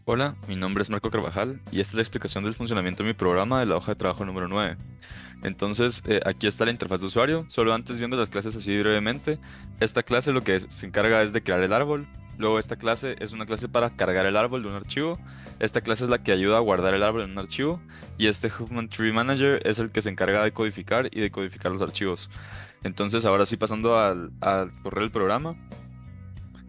Hola, mi nombre es Marco Carvajal y esta es la explicación del funcionamiento de mi programa de la hoja de trabajo número 9. Entonces, aquí está la interfaz de usuario. Solo antes viendo las clases así brevemente, esta clase lo que se encarga es de crear el árbol. Luego esta clase es una clase para cargar el árbol de un archivo. Esta clase es la que ayuda a guardar el árbol en un archivo. Y este Huffman Tree Manager es el que se encarga de codificar y de codificar los archivos. Entonces, ahora sí pasando al correr el programa.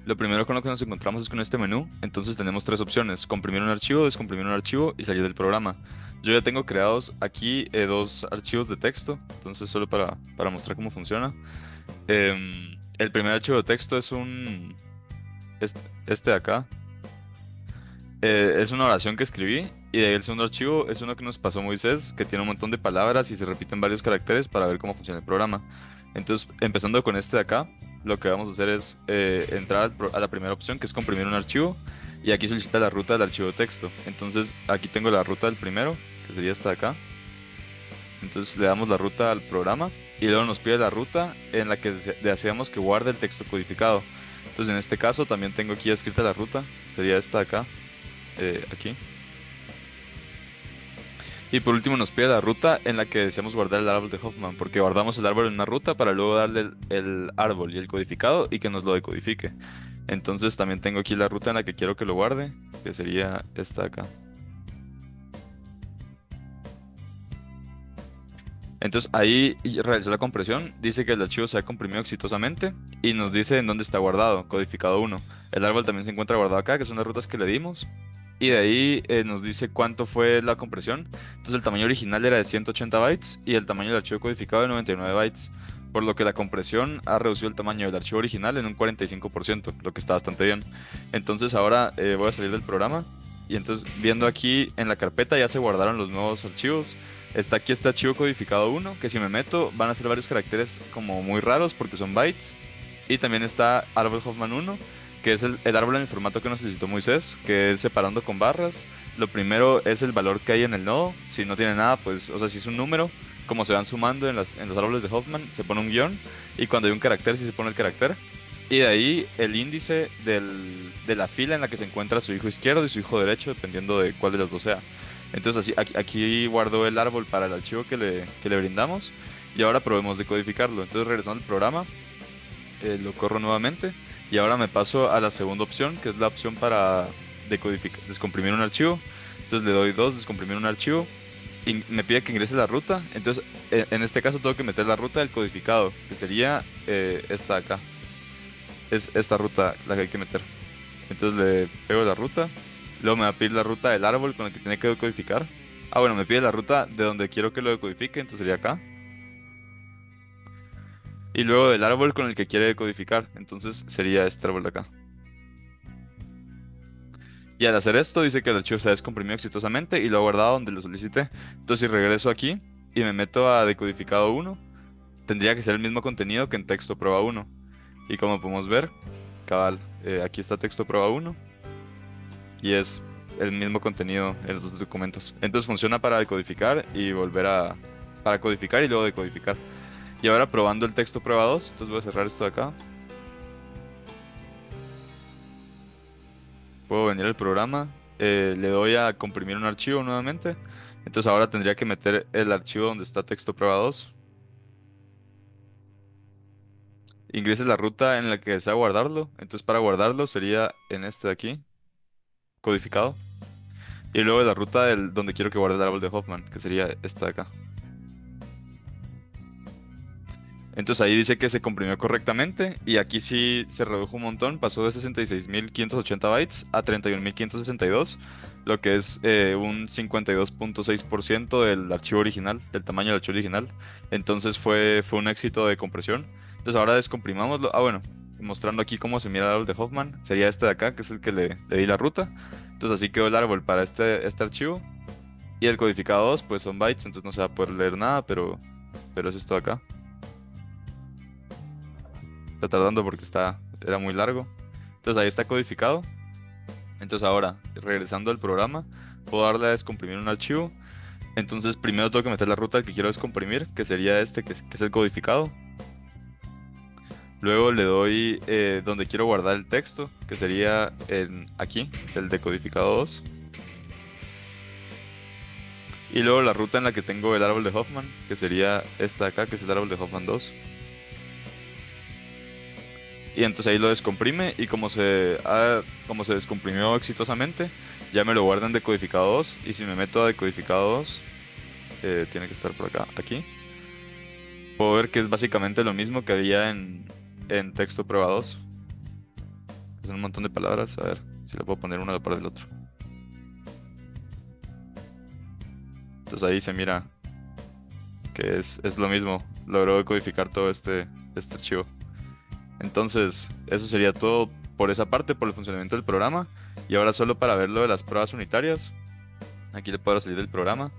Lo primero con lo que nos encontramos es con este menú. Entonces tenemos tres opciones: comprimir un archivo, descomprimir un archivo y salir del programa. Yo ya tengo creados aquí dos archivos de texto, entonces solo para mostrar cómo funciona. El primer archivo de texto es este de acá. Es una oración que escribí, y de ahí el segundo archivo es uno que nos pasó Moisés, que tiene un montón de palabras y se repiten varios caracteres para ver cómo funciona el programa. Entonces, empezando con este de acá, lo que vamos a hacer es entrar a la primera opción, que es comprimir un archivo, y aquí solicita la ruta del archivo de texto. Entonces, aquí tengo la ruta del primero, que sería esta de acá. Entonces, le damos la ruta al programa, y luego nos pide la ruta en la que deseamos que guarde el texto codificado. Entonces, en este caso, también tengo aquí escrita la ruta, sería esta de acá, aquí. Y por último nos pide la ruta en la que deseamos guardar el árbol de Hoffman, porque guardamos el árbol en una ruta para luego darle el árbol y el codificado y que nos lo decodifique. Entonces también tengo aquí la ruta en la que quiero que lo guarde, que sería esta de acá. Entonces ahí realizó la compresión, dice que el archivo se ha comprimido exitosamente y nos dice en dónde está guardado, codificado uno. El árbol también se encuentra guardado acá, que son las rutas que le dimos. Y de ahí nos dice cuánto fue la compresión. Entonces el tamaño original era de 180 bytes y el tamaño del archivo codificado de 99 bytes. Por lo que la compresión ha reducido el tamaño del archivo original en un 45%, lo que está bastante bien. Entonces ahora voy a salir del programa. Y entonces viendo aquí en la carpeta ya se guardaron los nuevos archivos. Está aquí este archivo codificado uno, que si me meto van a ser varios caracteres como muy raros porque son bytes. Y también está árbol Hoffman uno, que es el árbol en el formato que nos solicitó Moisés, que es separando con barras. Lo primero es el valor que hay en el nodo. Si no tiene nada, pues, o sea, si es un número, como se van sumando en los árboles de Hoffman, se pone un guión. Y cuando hay un carácter, sí se pone el carácter. Y de ahí el índice de la fila en la que se encuentra su hijo izquierdo y su hijo derecho, dependiendo de cuál de los dos sea. Entonces, así, aquí guardo el árbol para el archivo que le brindamos. Y ahora probemos de codificarlo. Entonces, regresando al programa, lo corro nuevamente y ahora me paso a la segunda opción, que es la opción para descomprimir un archivo. Entonces le doy dos, descomprimir un archivo, y me pide que ingrese la ruta. Entonces en este caso tengo que meter la ruta del codificado, que sería esta de acá. Es esta ruta la que hay que meter. Entonces le pego la ruta, luego me va a pedir la ruta del árbol con el que tiene que decodificar. Ah, bueno, me pide la ruta de donde quiero que lo decodifique, entonces sería acá. Y luego del árbol con el que quiere decodificar, entonces sería este árbol de acá. Y al hacer esto dice que el archivo se ha descomprimido exitosamente y lo ha guardado donde lo solicité. Entonces si regreso aquí y me meto a decodificado uno, tendría que ser el mismo contenido que en texto prueba uno. Y como podemos ver, cabal, aquí está texto prueba uno y es el mismo contenido en los dos documentos. Entonces funciona para decodificar y para codificar y luego decodificar. Y ahora probando el texto prueba 2, entonces voy a cerrar esto de acá. Puedo venir al programa, le doy a comprimir un archivo nuevamente. Entonces ahora tendría que meter el archivo donde está texto prueba 2. Ingrese la ruta en la que desea guardarlo. Entonces para guardarlo sería en este de aquí, codificado. Y luego la ruta donde quiero que guarde el árbol de Hoffman, que sería esta de acá. Entonces ahí dice que se comprimió correctamente y aquí sí se redujo un montón, pasó de 66.580 bytes a 31.562, lo que es un 52.6% del archivo original, del tamaño del archivo original. Entonces fue un éxito de compresión. Entonces ahora descomprimámoslo. Ah, bueno, mostrando aquí cómo se mira el árbol de Hoffman, sería este de acá, que es el que le di la ruta. Entonces así quedó el árbol para este archivo. Y el codificado 2 pues son bytes, entonces no se va a poder leer nada, pero es esto de acá. Está tardando porque era muy largo. Entonces ahí está codificado. Entonces ahora, regresando al programa, puedo darle a descomprimir un archivo. Entonces primero tengo que meter la ruta que quiero descomprimir, que sería este, que es el codificado. Luego le doy donde quiero guardar el texto, que sería aquí, el decodificado 2. Y luego la ruta en la que tengo el árbol de Hoffman, que sería esta de acá, que es el árbol de Hoffman 2. Y entonces ahí lo descomprime y como se descomprimió exitosamente, ya me lo guarda en decodificado 2. Y si me meto a decodificado 2, tiene que estar por acá, aquí. Puedo ver que es básicamente lo mismo que había en texto prueba 2. Son un montón de palabras. A ver si le puedo poner una a la par del otro. Entonces ahí se mira que es lo mismo. Logró decodificar todo este archivo. Entonces, eso sería todo por esa parte, por el funcionamiento del programa. Y ahora solo para ver lo de las pruebas unitarias. Aquí le puedo salir del programa.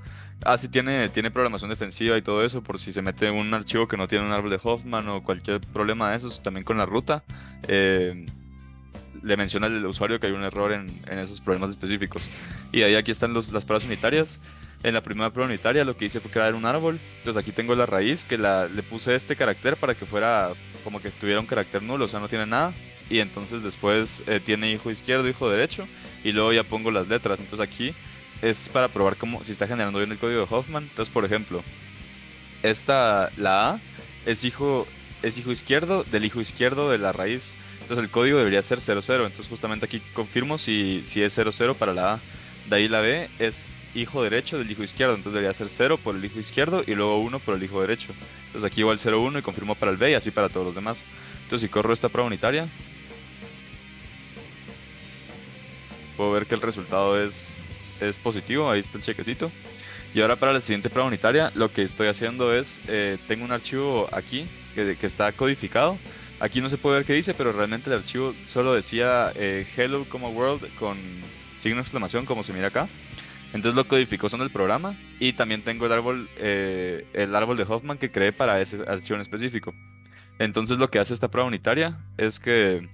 Ah, sí, tiene programación defensiva y todo eso, por si se mete un archivo que no tiene un árbol de Hoffman o cualquier problema de esos, también con la ruta. Le menciona al usuario que hay un error en esos problemas específicos. Y de ahí aquí están las pruebas unitarias. En la primera prueba unitaria lo que hice fue crear un árbol. Entonces aquí tengo la raíz que le puse este carácter para que fuera como que tuviera un carácter nulo, o sea, no tiene nada. Y entonces después tiene hijo izquierdo, hijo derecho. Y luego ya pongo las letras. Entonces aquí es para probar si está generando bien el código de Hoffman. Entonces, por ejemplo, la A es hijo izquierdo del hijo izquierdo de la raíz. Entonces el código debería ser 00. Entonces justamente aquí confirmo si es 00 para la A. De ahí la B es hijo derecho del hijo izquierdo. Entonces debería ser 0 por el hijo izquierdo y luego 1 por el hijo derecho. Entonces aquí igual 0, 1 y confirmo para el B y así para todos los demás. Entonces si corro esta prueba unitaria, puedo ver que el resultado es positivo. Ahí está el chequecito. Y ahora para la siguiente prueba unitaria, lo que estoy haciendo es, tengo un archivo aquí que está codificado. Aquí no se puede ver qué dice, pero realmente el archivo solo decía hello, world con signo de exclamación, como se mira acá. Entonces lo codificó son el programa. Y también tengo el árbol de Hoffman que creé para ese archivo en específico. Entonces lo que hace esta prueba unitaria es que,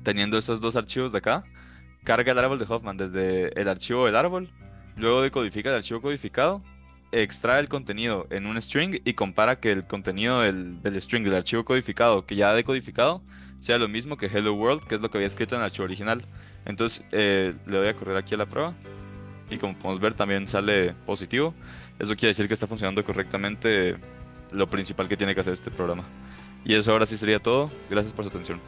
teniendo esos dos archivos de acá, carga el árbol de Hoffman desde el archivo del árbol, luego decodifica el archivo codificado, extrae el contenido en un string y compara que el contenido del string del archivo codificado, que ya ha decodificado, sea lo mismo que Hello World, que es lo que había escrito en el archivo original. Entonces le doy a correr aquí a la prueba y como podemos ver también sale positivo. Eso quiere decir que está funcionando correctamente lo principal que tiene que hacer este programa. Y eso ahora sí sería todo. Gracias por su atención.